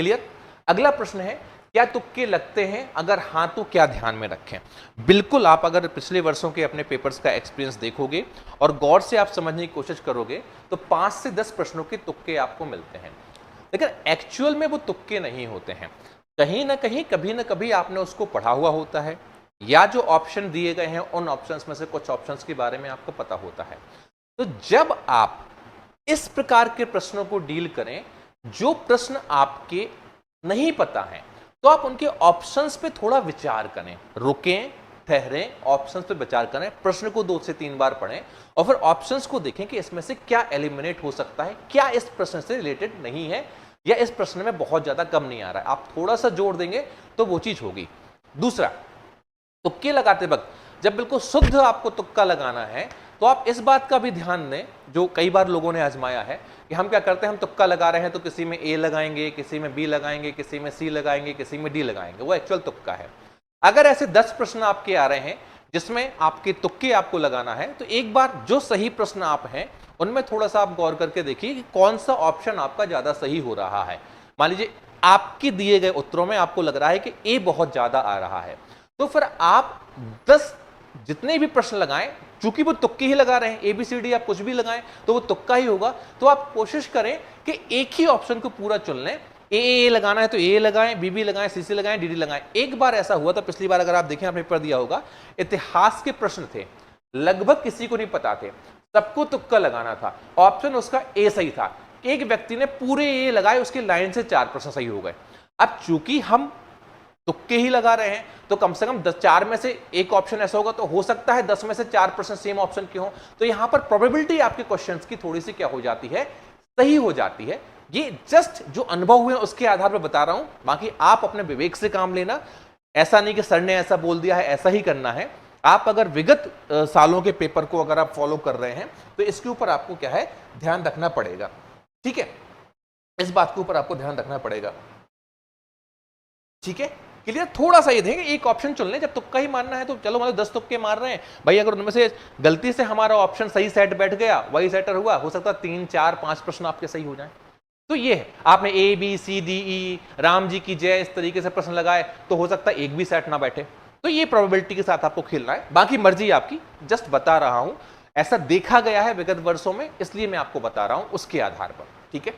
Clear. अगला प्रश्न है, क्या तुक्के लगते हैं, अगर हाँ तो क्या ध्यान में रखें। बिल्कुल, आप अगर पिछले वर्षों के अपने पेपर्स का एक्सपीरियंस देखोगे और गौर से आप समझने की कोशिश करोगे तो 5 से 10 प्रश्नों के तुक्के आपको मिलते हैं, लेकिन एक्चुअल में वो तुक्के नहीं होते हैं। कहीं ना कहीं कभी ना कभी आपने उसको पढ़ा हुआ होता है, या जो ऑप्शन दिए गए हैं उन ऑप्शंस में से कुछ ऑप्शंस के बारे में आपको पता होता है। तो जब आप इस प्रकार के प्रश्नों को डील करें, जो प्रश्न आपके नहीं पता है, तो आप उनके ऑप्शंस पे थोड़ा विचार करें, रुकें, ठहरें, ऑप्शंस पे विचार करें, प्रश्न को 2 से 3 बार पढ़ें और फिर ऑप्शंस को देखें कि इसमें से क्या एलिमिनेट हो सकता है, क्या इस प्रश्न से रिलेटेड नहीं है, या इस प्रश्न में बहुत ज्यादा कम नहीं आ रहा है। आप थोड़ा सा जोड़ देंगे तो वो चीज होगी। दूसरा, तुक्के लगाते वक्त जब बिल्कुल शुद्ध आपको तुक्का लगाना है तो आप इस बात का भी ध्यान दें, जो कई बार लोगों ने आजमाया है कि हम क्या करते हैं, हम तुक्का लगा रहे हैं तो किसी में ए लगाएंगे, किसी में बी लगाएंगे, किसी में सी लगाएंगे, किसी में डी लगाएंगे, वो एक्चुअल तुक्का है। अगर ऐसे 10 प्रश्न आपके आ रहे हैं जिसमें आपके तुक्के आपको लगाना है, तो एक बार जो सही प्रश्न आप हैं उनमें थोड़ा सा आप गौर करके देखिए कि कौन सा ऑप्शन आपका ज्यादा सही हो रहा है। मान लीजिए आपके दिए गए उत्तरों में आपको लग रहा है कि ए बहुत ज्यादा आ रहा है, तो फिर आप 10 जितने भी प्रश्न लगाएं, चूंकि वो तुक्के ही लगा रहे हैं, ABCD आप कुछ भी लगाएं तो वो तुक्का ही होगा, तो आप कोशिश करें कि एक ही ऑप्शन को पूरा चुन लें। ए लगाना है तो ए लगाएं, बी लगाएं, सी लगाएं, डी लगाएं। एक बार ऐसा हुआ था पिछली बार, अगर आप देखें आपने पेपर दिया होगा, इतिहास के प्रश्न थे, लगभग किसी को नहीं पता थे, सबको तुक्का लगाना था, ऑप्शन उसका ए सही था, एक व्यक्ति ने पूरे ए लगाए, उसकी लाइन से 4 प्रश्न सही हो गए। अब चूंकि हम तुक्के ही लगा रहे हैं तो कम से कम 4 में से एक ऑप्शन ऐसा होगा, तो हो सकता है 10 में से 4 प्रश्न सेम ऑप्शन के हो, तो यहां पर प्रोबेबिलिटी आपके क्वेश्चंस की थोड़ी सी क्या हो जाती है, सही हो जाती है। ये जस्ट जो अनुभव हुए उसके आधार पर बता रहा हूं, बाकी आप अपने विवेक से काम लेना। ऐसा नहीं कि सर ने ऐसा बोल दिया है ऐसा ही करना है। आप अगर विगत सालों के पेपर को अगर आप फॉलो कर रहे हैं तो इसके ऊपर आपको क्या है, ध्यान रखना पड़ेगा। ठीक है, इस बात के ऊपर आपको ध्यान रखना पड़ेगा। ठीक है, क्लियर। थोड़ा सा ये देखेंगे, एक ऑप्शन चुन लें, जब तुक्का ही मारना है तो चलो, मतलब 10 तुक्के मार रहे हैं भाई, अगर उनमें से गलती से हमारा ऑप्शन सही सेट बैठ गया, वही सेटर हुआ, हो सकता है 3, 4, 5 प्रश्न आपके सही हो जाएं। तो ये है, आपने A B C D E Ram ji की जय इस तरीके से प्रश्न लगाए तो हो सकता है एक भी सेट ना बैठे। तो ये प्रोबेबिलिटी के साथ आपको खेलना है, बाकी मर्जी आपकी, जस्ट बता रहा हूं, ऐसा देखा गया है विगत वर्षों में, इसलिए मैं आपको बता रहा हूं उसके आधार पर। ठीक है।